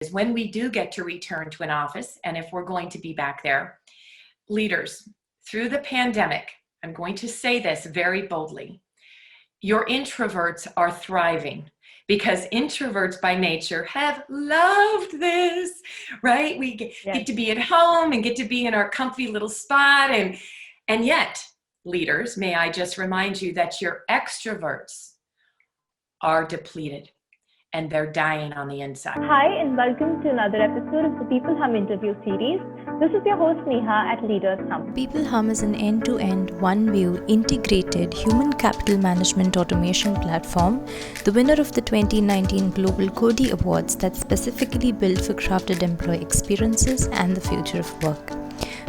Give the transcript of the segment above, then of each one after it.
is when we do get to return to an office, and if we're going to be back there, leaders, through the pandemic, I'm going to say this very boldly, your introverts are thriving because introverts by nature have loved this, right? We get to be at home and get to be in our comfy little spot. And yet, leaders, may I just remind you that your extroverts are depleted and they're dying on the inside. Hi, and welcome to another episode of the peopleHum interview series. This is your host Neha at leaderinterview. peopleHum is an end-to-end, one-view, integrated human capital management automation platform, the winner of the 2019 Global Cody Awards that's specifically built for crafted employee experiences and the future of work.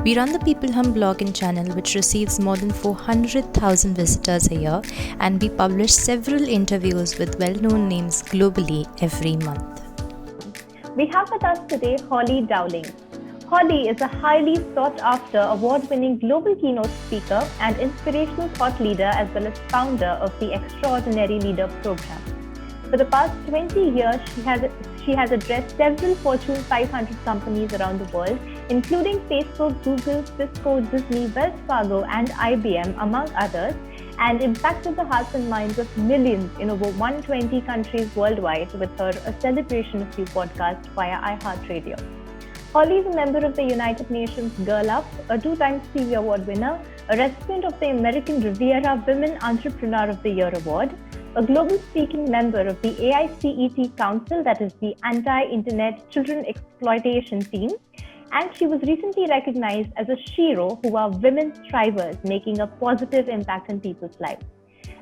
We run the peopleHum blog and channel, which receives more than 400,000 visitors a year, and we publish several interviews with well-known names globally every month. We have with us today Holly Dowling. Holly is a highly sought-after, award-winning global keynote speaker and inspirational thought leader, as well as founder of the Extraordinary Leader program. For the past 20 years, she has addressed several Fortune 500 companies around the world, including Facebook, Google, Cisco, Disney, Wells Fargo, and IBM, among others, and impacted the hearts and minds of millions in over 120 countries worldwide with her A Celebration of You podcast via iHeartRadio. Holly is a member of the United Nations Girl Up, a 2-time Stevie Award winner, a recipient of the American Riviera Women Entrepreneur of the Year Award, a global speaking member of the AICET Council, that is the Anti-Internet Children Exploitation Team, and she was recently recognized as a shero, who are women strivers making a positive impact in people's lives.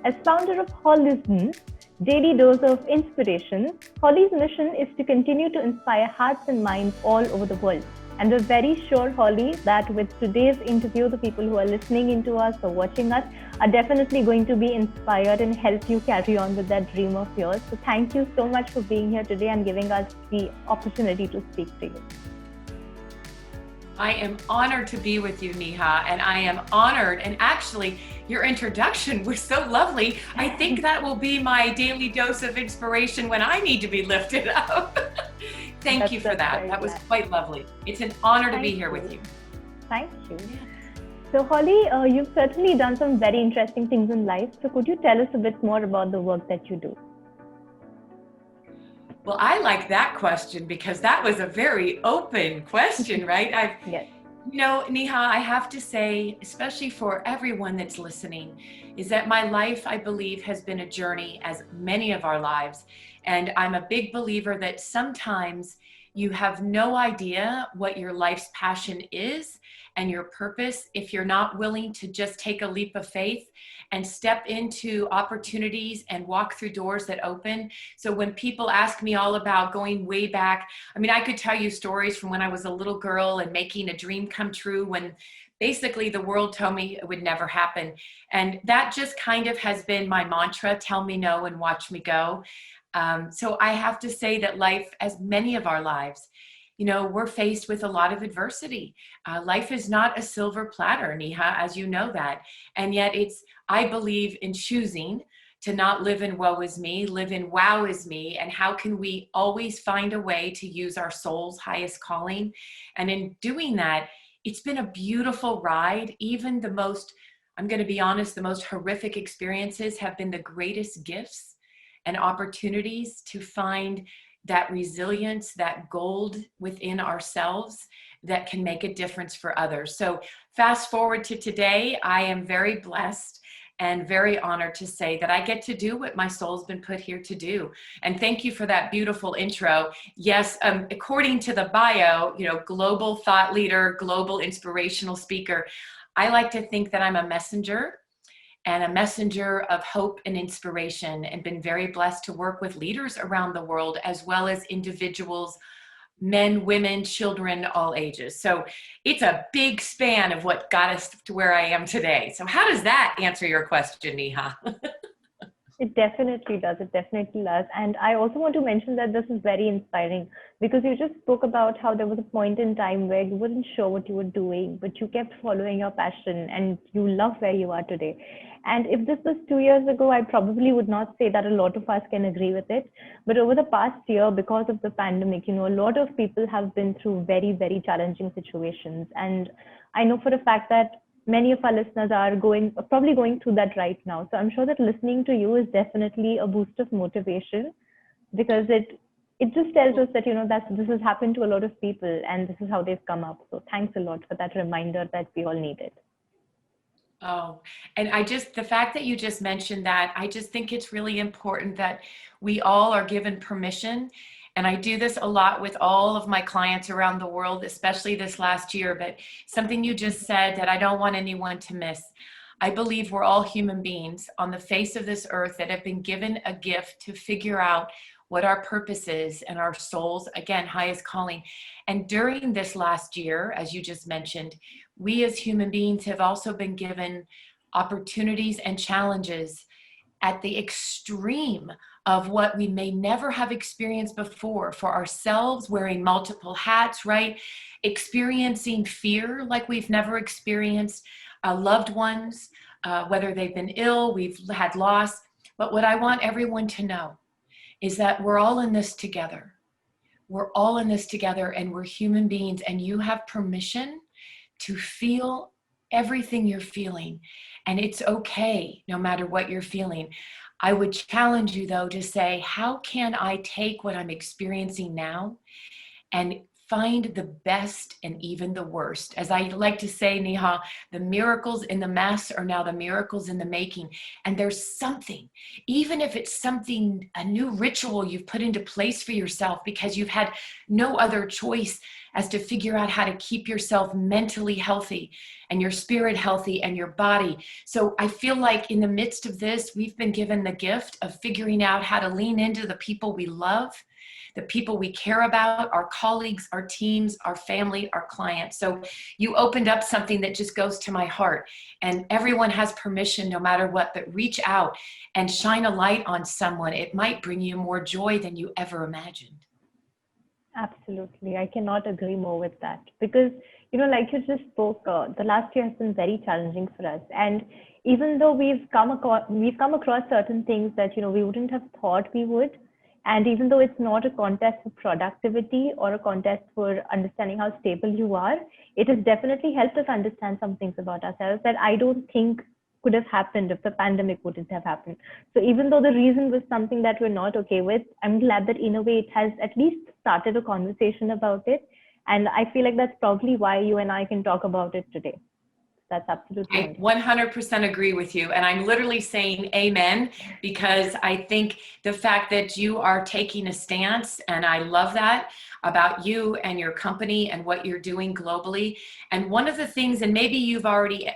As founder of Holism, Daily Dose of Inspiration, Holly's mission is to continue to inspire hearts and minds all over the world. And we're very sure, Holly, that with today's interview, the people who are listening into us or watching us are definitely going to be inspired and help you carry on with that dream of yours. So thank you so much for being here today and giving us the opportunity to speak to you. I am honored to be with you, Neha, and I am honored. And actually, your introduction was so lovely. I think that will be my daily dose of inspiration when I need to be lifted up. Thank you for that. That was quite lovely. It's an honor to be here with you. Thank you. So Holly, you've certainly done some very interesting things in life. So could you tell us a bit more about the work that you do? Well, I like that question because that was a very open question, right? Yes. You know, Neha, I have to say, especially for everyone that's listening, is that my life, I believe, has been a journey, as many of our lives. And I'm a big believer that sometimes you have no idea what your life's passion is and your purpose if you're not willing to just take a leap of faith and step into opportunities and walk through doors that open. So when people ask me all about going way back, I mean, I could tell you stories from when I was a little girl and making a dream come true when basically the world told me it would never happen. And that just kind of has been my mantra: tell me no and watch me go. So I have to say that life, as many of our lives, you know, we're faced with a lot of adversity. Life is not a silver platter, Neha, as you know that. And yet I believe in choosing to not live in woe is me, live in wow is me. And how can we always find a way to use our soul's highest calling? And in doing that, it's been a beautiful ride. Even the most, I'm going to be honest, the most horrific experiences have been the greatest gifts and opportunities to find that resilience, that gold within ourselves that can make a difference for others. So fast forward to today, I am very blessed and very honored to say that I get to do what my soul's been put here to do. And thank you for that beautiful intro. Yes, according to the bio, you know, global thought leader, global inspirational speaker. I like to think that I'm a messenger of hope and inspiration, and been very blessed to work with leaders around the world, as well as individuals, men, women, children, all ages. So it's a big span of what got us to where I am today. So how does that answer your question, Neha? It definitely does. It definitely does. And I also want to mention that this is very inspiring because you just spoke about how there was a point in time where you weren't sure what you were doing, but you kept following your passion and you love where you are today. And if this was 2 years ago, I probably would not say that a lot of us can agree with it. But over the past year, because of the pandemic, a lot of people have been through very, very challenging situations. And I know for a fact that many of our listeners are probably going through that right now. So I'm sure that listening to you is definitely a boost of motivation because it just tells us that that this has happened to a lot of people and this is how they've come up. So thanks a lot for that reminder that we all needed. Oh, and the fact that you just mentioned that, I just think it's really important that we all are given permission. And I do this a lot with all of my clients around the world, especially this last year, but something you just said that I don't want anyone to miss. I believe we're all human beings on the face of this earth that have been given a gift to figure out what our purpose is and our soul's, again, highest calling. And during this last year, as you just mentioned, we as human beings have also been given opportunities and challenges at the extreme of what we may never have experienced before for ourselves, wearing multiple hats, right? Experiencing fear like we've never experienced, loved ones, whether they've been ill, we've had loss. But what I want everyone to know is that we're all in this together. We're all in this together and we're human beings, and you have permission to feel everything you're feeling. And it's okay no matter what you're feeling. I would challenge you though to say, how can I take what I'm experiencing now and find the best and even the worst? As I like to say, Neha, the miracles in the mess are now the miracles in the making. And there's something, even if it's something, a new ritual you've put into place for yourself because you've had no other choice as to figure out how to keep yourself mentally healthy and your spirit healthy and your body. So I feel like in the midst of this, we've been given the gift of figuring out how to lean into the people we love, the people we care about, our colleagues, our teams, our family, our clients. So you opened up something that just goes to my heart, and everyone has permission no matter what, but reach out and shine a light on someone. It might bring you more joy than you ever imagined. Absolutely. I cannot agree more with that because, like you just spoke, the last year has been very challenging for us. And even though we've come across certain things that, we wouldn't have thought we would, and even though it's not a contest for productivity or a contest for understanding how stable you are, it has definitely helped us understand some things about ourselves that I don't think could have happened if the pandemic wouldn't have happened. So even though the reason was something that we're not okay with, I'm glad that in a way it has at least started a conversation about it. And I feel like that's probably why you and I can talk about it today. That's absolutely I 100% agree with you. And I'm literally saying amen, because I think the fact that you are taking a stance, and I love that about you and your company and what you're doing globally. And one of the things, and maybe you've already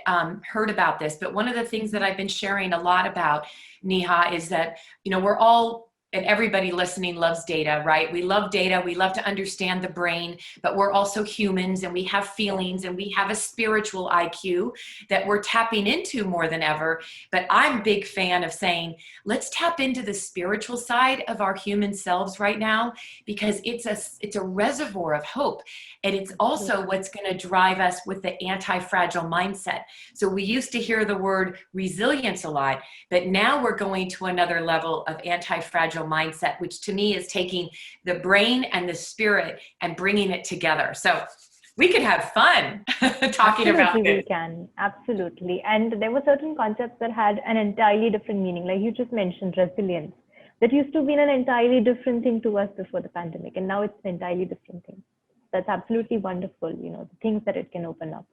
heard about this, but one of the things that I've been sharing a lot about, Neha, is that, we're all, and everybody listening loves data, right? We love data. We love to understand the brain, but we're also humans and we have feelings and we have a spiritual IQ that we're tapping into more than ever. But I'm a big fan of saying, let's tap into the spiritual side of our human selves right now, because it's a reservoir of hope. And it's also what's going to drive us with the anti-fragile mindset. So we used to hear the word resilience a lot, but now we're going to another level of anti-fragile mindset, which to me is taking the brain and the spirit and bringing it together. So we could have fun talking about it. Absolutely, we can. Absolutely. And there were certain concepts that had an entirely different meaning. Like you just mentioned, resilience. That used to be an entirely different thing to us before the pandemic. And now it's an entirely different thing. That's absolutely wonderful, the things that it can open up.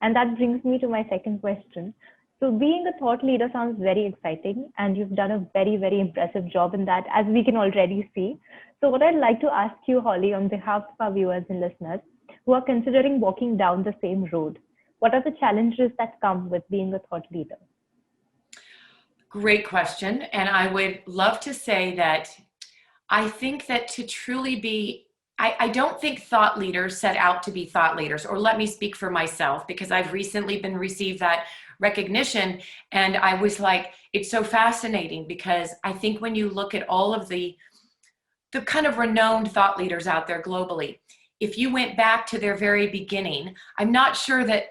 And that brings me to my second question. So being a thought leader sounds very exciting, and you've done a very, very impressive job in that, as we can already see. So what I'd like to ask you, Holly, on behalf of our viewers and listeners who are considering walking down the same road, what are the challenges that come with being a thought leader? Great question. And I would love to say that I think that to truly be, I don't think thought leaders set out to be thought leaders, or let me speak for myself, because I've recently been received that recognition. And I was like, it's so fascinating, because I think when you look at all of the kind of renowned thought leaders out there globally, if you went back to their very beginning, I'm not sure that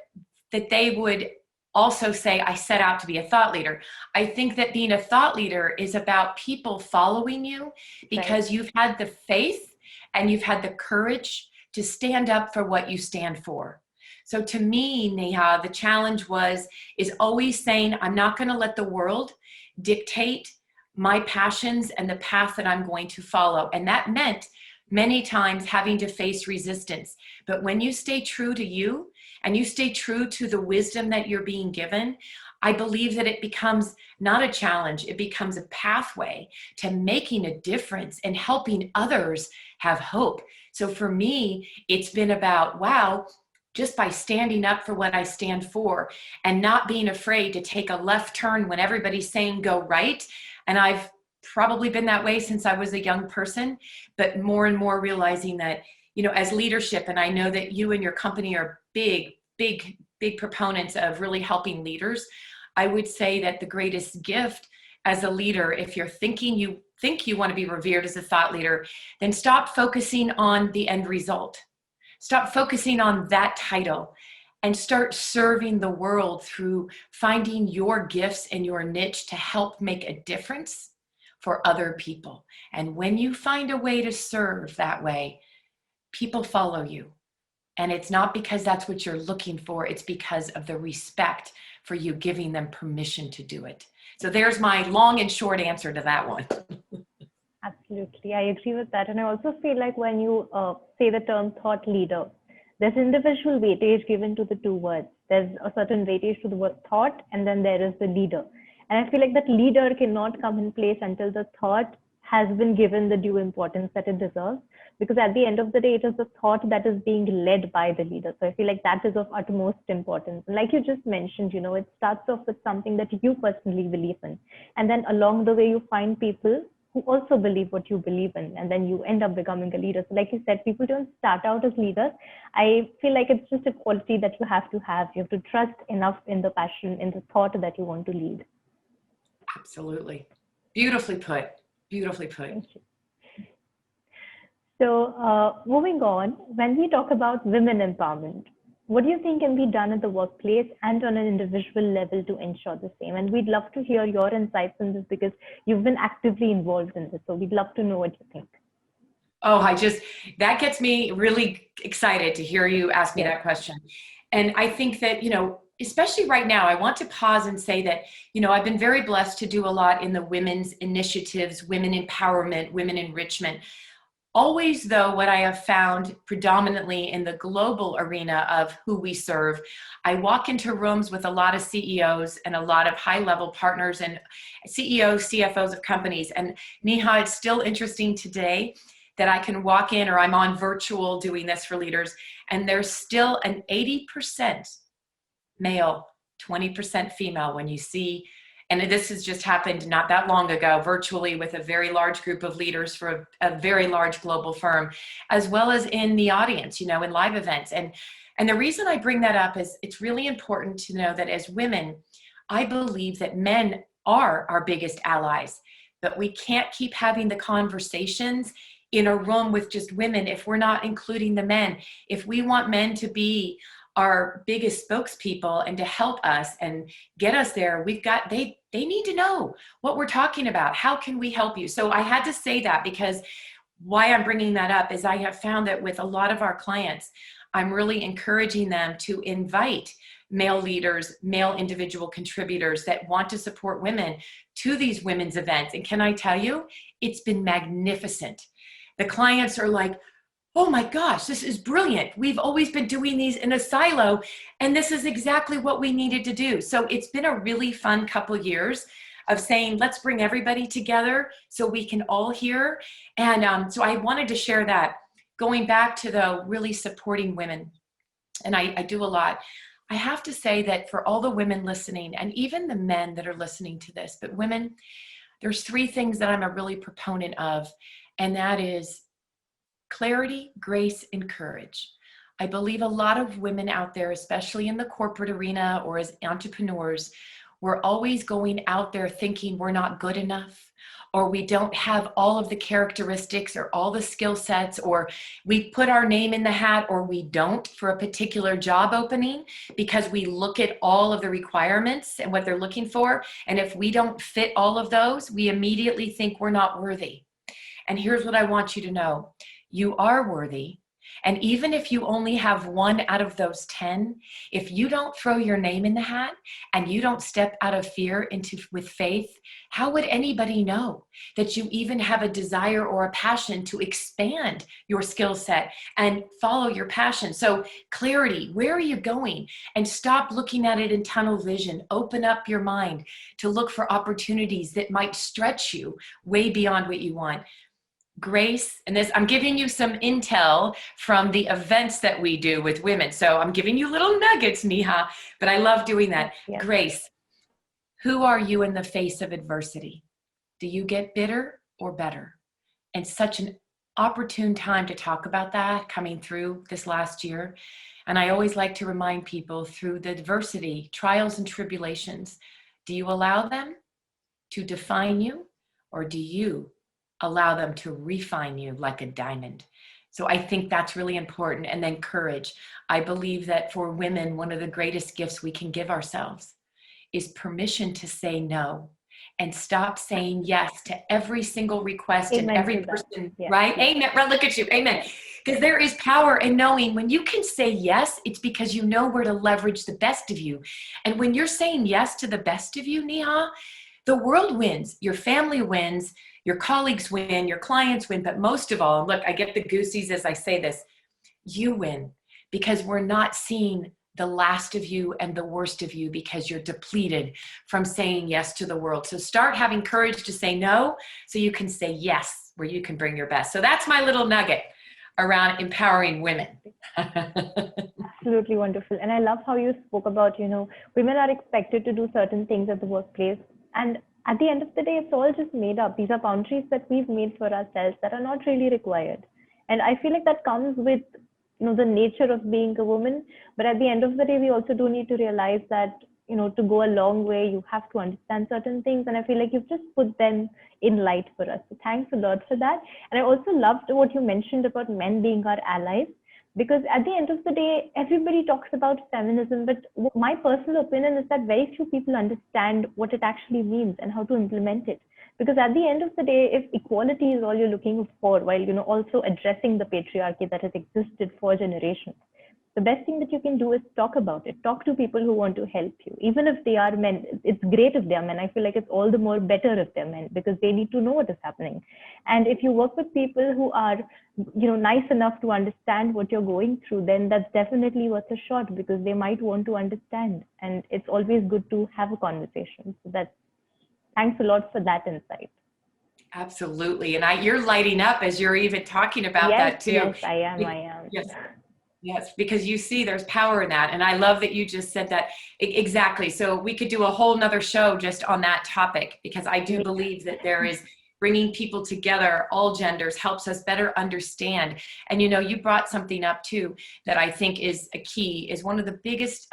they would also say, I set out to be a thought leader. I think that being a thought leader is about people following you because you've had the faith and you've had the courage to stand up for what you stand for. So to me, Neha, the challenge is always saying, I'm not going to let the world dictate my passions and the path that I'm going to follow. And that meant many times having to face resistance. But when you stay true to you and you stay true to the wisdom that you're being given, I believe that it becomes not a challenge, it becomes a pathway to making a difference and helping others have hope. So for me, it's been about, wow, just by standing up for what I stand for and not being afraid to take a left turn when everybody's saying go right. And I've probably been that way since I was a young person, but more and more realizing that, you know, as leadership, and I know that you and your company are big proponents of really helping leaders. I would say that the greatest gift as a leader, if you're thinking you want to be revered as a thought leader, then stop focusing on the end result. Stop focusing on that title and start serving the world through finding your gifts and your niche to help make a difference for other people. And when you find a way to serve that way, people follow you. And it's not because that's what you're looking for, it's because of the respect for you giving them permission to do it. So there's my long and short answer to that one. Absolutely, I agree with that. And I also feel like when you say the term thought leader, there's individual weightage given to the two words. There's a certain weightage to the word thought, and then there is the leader. And I feel like that leader cannot come in place until the thought has been given the due importance that it deserves. Because at the end of the day, it is the thought that is being led by the leader. So I feel like that is of utmost importance. And like you just mentioned, you know, it starts off with something that you personally believe in. And then along the way, you find people who also believe what you believe in, and then you end up becoming a leader. So like you said, people don't start out as leaders. I feel like it's just a quality that you have to have. You have to trust enough in the passion, in the thought that you want to lead. Absolutely. Beautifully put. Beautifully put. Thank you. So moving on, when we talk about women empowerment, what do you think can be done at the workplace and on an individual level to ensure the same? And we'd love to hear your insights on this because you've been actively involved in this. So we'd love to know what you think. Oh, that gets me really excited to hear you ask me that question. And I think that, you know, especially right now, I want to pause and say that, you know, I've been very blessed to do a lot in the women's initiatives, women empowerment, women enrichment. Always, though, what I have found predominantly in the global arena of who we serve, I walk into rooms with a lot of CEOs and a lot of high-level partners and CEOs, CFOs of companies. And Neha, it's still interesting today that I can walk in, or I'm on virtual doing this for leaders, and there's still an 80% male, 20% female when you see. And this has just happened not that long ago, virtually with a very large group of leaders for a very large global firm, as well as in the audience, you know, in live events. And the reason I bring that up is it's really important to know that as women, I believe that men are our biggest allies, but we can't keep having the conversations in a room with just women if we're not including the men. If we want men to be our biggest spokespeople and to help us and get us there, they need to know what we're talking about. How can we help you? So I had to say that because why I'm bringing that up is I have found that with a lot of our clients, I'm really encouraging them to invite male leaders, male individual contributors that want to support women to these women's events. And can I tell you, it's been magnificent. The clients are like, oh my gosh, this is brilliant. We've always been doing these in a silo, and this is exactly what we needed to do. So it's been a really fun couple years of saying, let's bring everybody together so we can all hear. And so I wanted to share that. Going back to the really supporting women, and I do a lot. I have to say that for all the women listening, and even the men that are listening to this, but women, there's three things that I'm a really proponent of, and that is clarity, grace, and courage. I believe a lot of women out there, especially in the corporate arena or as entrepreneurs, we're always going out there thinking we're not good enough, or we don't have all of the characteristics or all the skill sets, or we put our name in the hat or we don't for a particular job opening because we look at all of the requirements and what they're looking for. And if we don't fit all of those, we immediately think we're not worthy. And here's what I want you to know. You are worthy. And even if you only have 1 out of those 10, if you don't throw your name in the hat and you don't step out of fear into with faith, how would anybody know that you even have a desire or a passion to expand your skill set and follow your passion? So clarity, where are you going? And stop looking at it in tunnel vision. Open up your mind to look for opportunities that might stretch you way beyond what you want. Grace, and this, I'm giving you some intel from the events that we do with women. So I'm giving you little nuggets, Neha, but I love doing that. Yes. Grace, who are you in the face of adversity? Do you get bitter or better? And such an opportune time to talk about that coming through this last year. And I always like to remind people through the adversity, trials and tribulations, do you allow them to define you, or do you allow them to refine you like a diamond? So I think that's really important. And then courage. I believe that for women, one of the greatest gifts we can give ourselves is permission to say no and stop saying yes to every single request. Amen and every to that. person, Yes. right? Amen. Right, look at you. Amen. Because there is power in knowing when you can say yes, it's because you know where to leverage the best of you. And when you're saying yes to the best of you, Neha, the world wins, your family wins, your colleagues win, your clients win, but most of all, look, I get the goosies as I say this, you win, because we're not seeing the last of you and the worst of you because you're depleted from saying yes to the world. So start having courage to say no so you can say yes where you can bring your best. So that's my little nugget around empowering women. Absolutely wonderful. And I love how you spoke about, women are expected to do certain things at the workplace. And at the end of the day, it's all just made up. These are boundaries that we've made for ourselves that are not really required. And I feel like that comes with, the nature of being a woman. But at the end of the day, we also do need to realize that, to go a long way, you have to understand certain things. And I feel like you've just put them in light for us. So thanks a lot for that. And I also loved what you mentioned about men being our allies. Because at the end of the day, everybody talks about feminism, but my personal opinion is that very few people understand what it actually means and how to implement it. Because at the end of the day, if equality is all you're looking for, while also addressing the patriarchy that has existed for generations, the best thing that you can do is talk about it. Talk to people who want to help you. Even if they are men, it's great if they are men. I feel like it's all the more better if they're men because they need to know what is happening. And if you work with people who are, nice enough to understand what you're going through, then that's definitely worth a shot because they might want to understand. And it's always good to have a conversation. So thanks a lot for that insight. Absolutely. And you're lighting up as you're even talking about that too. Yes, I am. Yes. Yes, because you see there's power in that. And I love that you just said that. Exactly. So we could do a whole nother show just on that topic, because I do believe that there is bringing people together, all genders, helps us better understand. And, you brought something up too that I think is a key, is one of the biggest,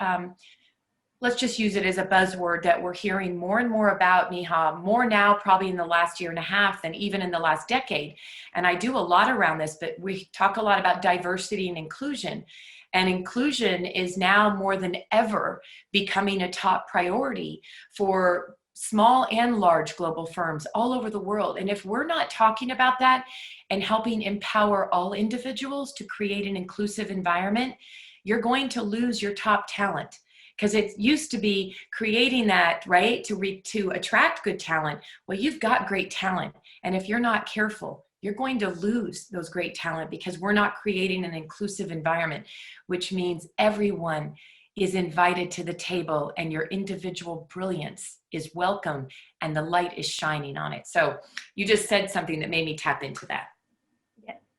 let's just use it as a buzzword that we're hearing more and more about, Neha, more now probably in the last year and a half than even in the last decade. And I do a lot around this, but we talk a lot about diversity and inclusion. And inclusion is now more than ever becoming a top priority for small and large global firms all over the world. And if we're not talking about that and helping empower all individuals to create an inclusive environment, you're going to lose your top talent. Because it used to be creating that, right, to attract good talent. Well, you've got great talent. And if you're not careful, you're going to lose those great talent because we're not creating an inclusive environment, which means everyone is invited to the table and your individual brilliance is welcome and the light is shining on it. So you just said something that made me tap into that.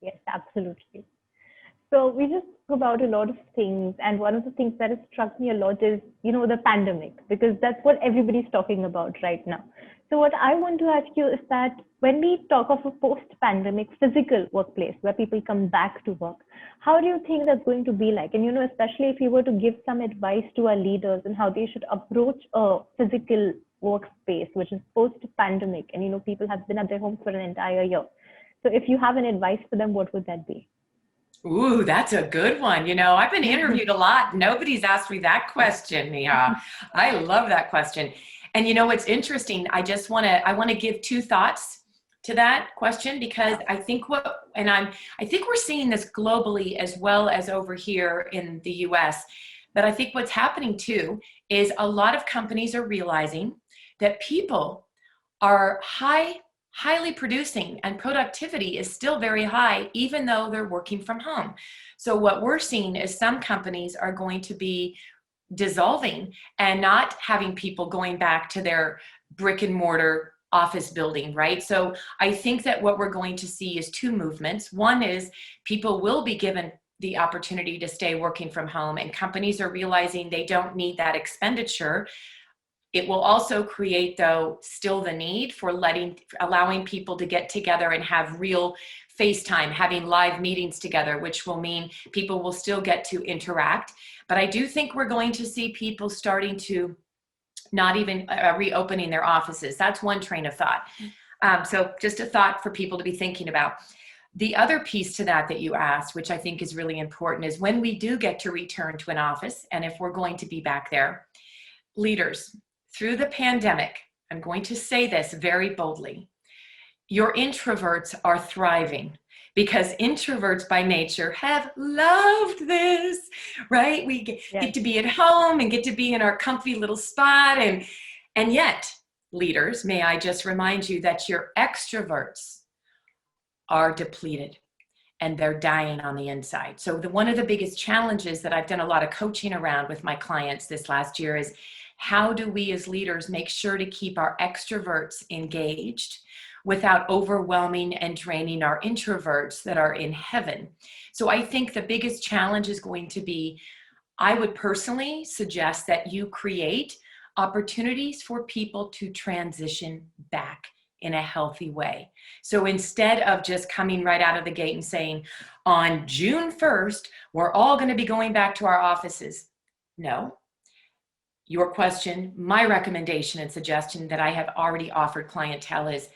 Yes, absolutely. So we just spoke about a lot of things. And one of the things that has struck me a lot is, the pandemic, because that's what everybody's talking about right now. So what I want to ask you is that when we talk of a post-pandemic physical workplace where people come back to work, how do you think that's going to be like? And, especially if you were to give some advice to our leaders on how they should approach a physical workspace, which is post-pandemic, and, people have been at their homes for an entire year. So if you have an advice for them, what would that be? Ooh, that's a good one. I've been interviewed a lot. Nobody's asked me that question, Neha. I love that question. And what's interesting, I want to give two thoughts to that question, because I think I think we're seeing this globally as well as over here in the US. But I think what's happening too is a lot of companies are realizing that people are highly producing, and productivity is still very high, even though they're working from home. So what we're seeing is some companies are going to be dissolving and not having people going back to their brick and mortar office building, right? So I think that what we're going to see is two movements. One is people will be given the opportunity to stay working from home, and companies are realizing they don't need that expenditure. It will also create, though, still the need for allowing people to get together and have real FaceTime, having live meetings together, which will mean people will still get to interact. But I do think we're going to see people starting to not even reopening their offices. That's one train of thought. So just a thought for people to be thinking about. The other piece to that you asked, which I think is really important, is when we do get to return to an office, and if we're going to be back there, leaders, through the pandemic, I'm going to say this very boldly, your introverts are thriving, because introverts by nature have loved this, right? We get to be at home and get to be in our comfy little spot. And yet, leaders, may I just remind you that your extroverts are depleted and they're dying on the inside. So one of the biggest challenges that I've done a lot of coaching around with my clients this last year is, how do we as leaders make sure to keep our extroverts engaged without overwhelming and draining our introverts that are in heaven? So I think the biggest challenge is going to be, I would personally suggest that you create opportunities for people to transition back in a healthy way. So instead of just coming right out of the gate and saying, on June 1st, we're all going to be going back to our offices. No. Your question, my recommendation and suggestion that I have already offered clientele is,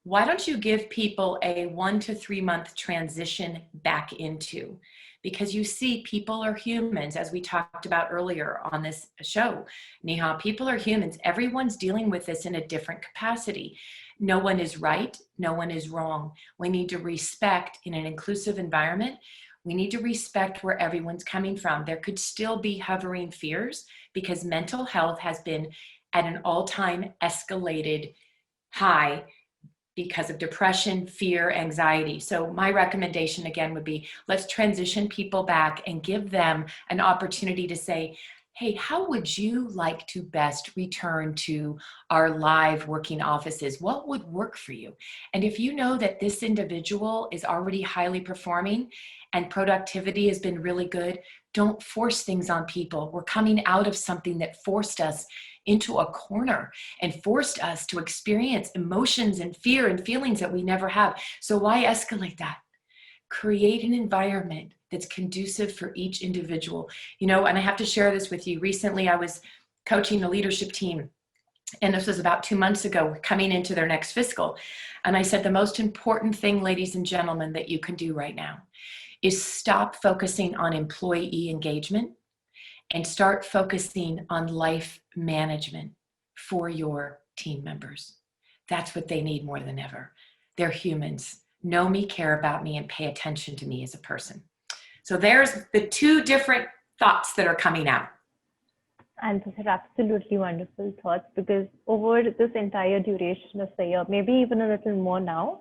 why don't you give people a 1 to 3 month transition back into? Because you see, people are humans, as we talked about earlier on this show. Neha, people are humans. Everyone's dealing with this in a different capacity. No one is right. No one is wrong. We need to respect, in an inclusive environment, we need to respect where everyone's coming from. There could still be hovering fears, because mental health has been at an all-time escalated high because of depression, fear, anxiety. So my recommendation again would be, let's transition people back and give them an opportunity to say, hey, how would you like to best return to our live working offices? What would work for you? And if you know that this individual is already highly performing and productivity has been really good, don't force things on people. We're coming out of something that forced us into a corner and forced us to experience emotions and fear and feelings that we never have. So why escalate that? Create an environment that's conducive for each individual. And I have to share this with you. Recently, I was coaching a leadership team, and this was about 2 months ago, coming into their next fiscal. And I said, the most important thing, ladies and gentlemen, that you can do right now is stop focusing on employee engagement and start focusing on life management for your team members. That's what they need more than ever. They're humans. Know me, care about me, and pay attention to me as a person. So there's the two different thoughts that are coming out. And those are absolutely wonderful thoughts, because over this entire duration of the year, maybe even a little more now,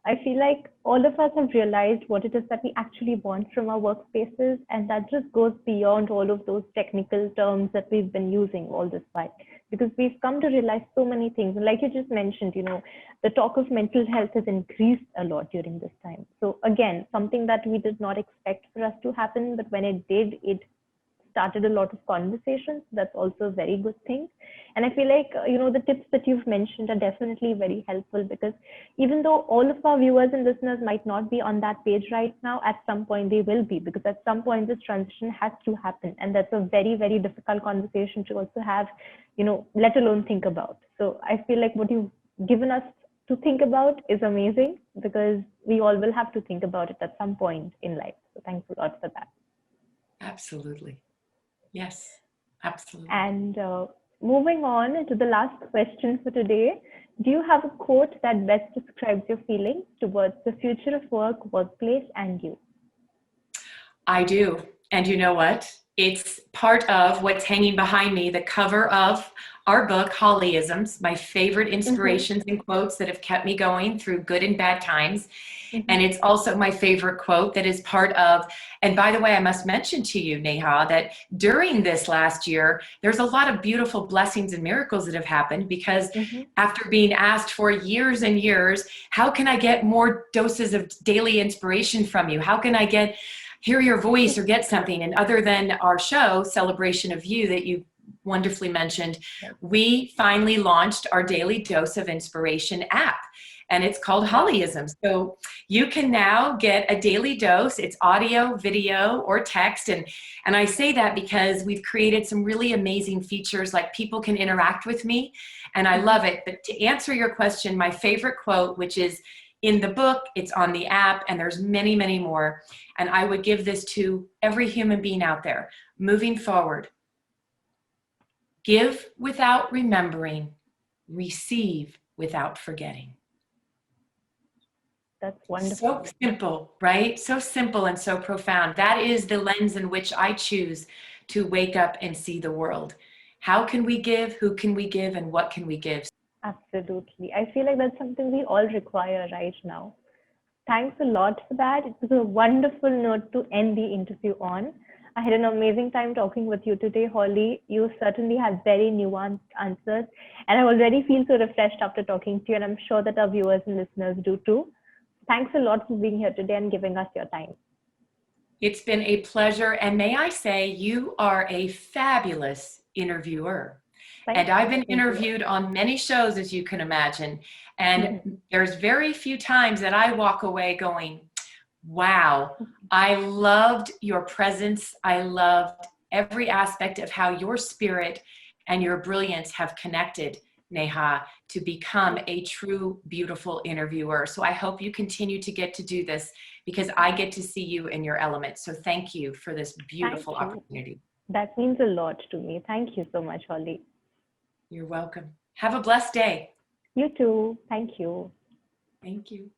I feel like all of us have realized what it is that we actually want from our workspaces, and that just goes beyond all of those technical terms that we've been using all this while, because we've come to realize so many things. And like you just mentioned, the talk of mental health has increased a lot during this time. So again, something that we did not expect for us to happen, but when it did, it started a lot of conversations. That's also a very good thing. And I feel like, the tips that you've mentioned are definitely very helpful, because even though all of our viewers and listeners might not be on that page right now, at some point they will be, because at some point this transition has to happen. And that's a very, very difficult conversation to also have, let alone think about. So I feel like what you've given us to think about is amazing, because we all will have to think about it at some point in life. So thanks a lot for that. Absolutely. Yes, absolutely. And moving on to the last question for today, do you have a quote that best describes your feelings towards the future of work, workplace, and you? I do. And you know what? It's part of what's hanging behind me, the cover of our book, Hollyisms, my favorite inspirations and quotes that have kept me going through good and bad times. And it's also my favorite quote that is part of, and by the way, I must mention to you, Neha, that during this last year, there's a lot of beautiful blessings and miracles that have happened, because after being asked for years and years, how can I get more doses of daily inspiration from you? How can I hear your voice or get something? And other than our show, Celebration of You, that you wonderfully mentioned, we finally launched our Daily Dose of Inspiration app, and it's called Hollyisms. So you can now get a daily dose. It's audio, video, or text. And I say that because we've created some really amazing features, like people can interact with me, and I love it. But to answer your question, my favorite quote, which is in the book, it's on the app, and there's many, many more. And I would give this to every human being out there moving forward. Give without remembering, receive without forgetting. That's wonderful. So simple, right? So simple and so profound. That is the lens in which I choose to wake up and see the world. How can we give? Who can we give? And what can we give? Absolutely. I feel like that's something we all require right now. Thanks a lot for that. It was a wonderful note to end the interview on. I had an amazing time talking with you today, Holly. You certainly have very nuanced answers, and I already feel so refreshed after talking to you, and I'm sure that our viewers and listeners do too. Thanks a lot for being here today and giving us your time. It's been a pleasure, and may I say, you are a fabulous interviewer. And I've been interviewed on many shows, as you can imagine, and there's very few times that I walk away going, wow, I loved your presence. I loved every aspect of how your spirit and your brilliance have connected, Neha, to become a true, beautiful interviewer. So I hope you continue to get to do this, because I get to see you in your element. So thank you for this beautiful opportunity. That means a lot to me. Thank you so much, Holly. You're welcome. Have a blessed day. You too. Thank you. Thank you.